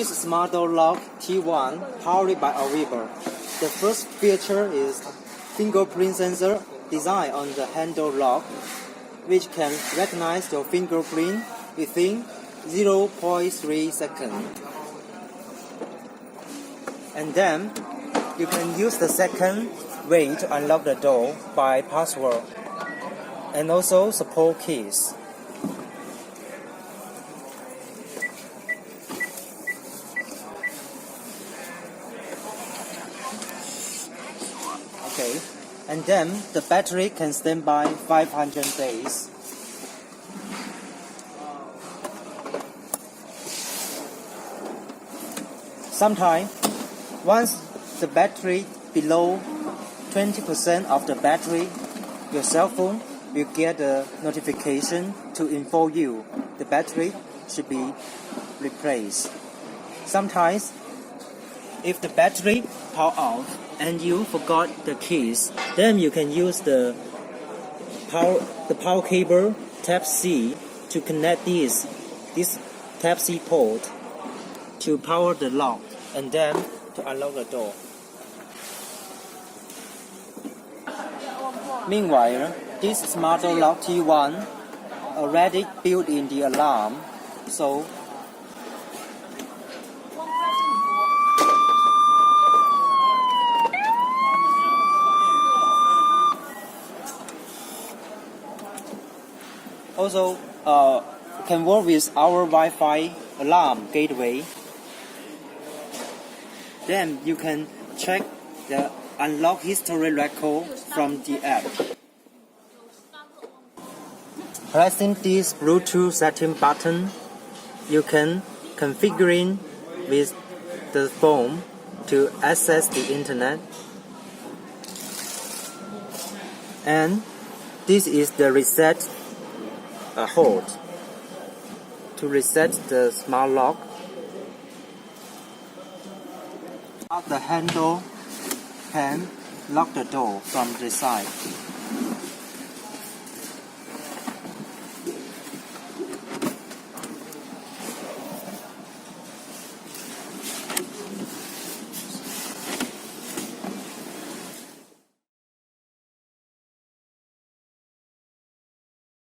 This Smart Door Lock T1 powered by ORVIBO. The first feature is fingerprint sensor designed on the handle lock, which can recognize your fingerprint within 0.3 seconds. And then you can use the second way to unlock the door by password and also support keys. Okay, and then the battery can stand by 500 days. Sometimes, once the battery below 20% of the battery, your cell phone will get a notification to inform you the battery should be replaced. Sometimes, if the battery power off and you forgot the keys, then you can use the power cable Type-C to connect this Type-C port to power the lock and then to unlock the door. Meanwhile, this Smart Door Lock T1 already built in the alarm, so also can work with our Wi-Fi alarm gateway. Then you can check the unlock history record from the app. Pressing this Bluetooth setting button, you can configure with the phone to access the internet. And this is the reset hold to reset the smart lock. The handle can lock the door from the side.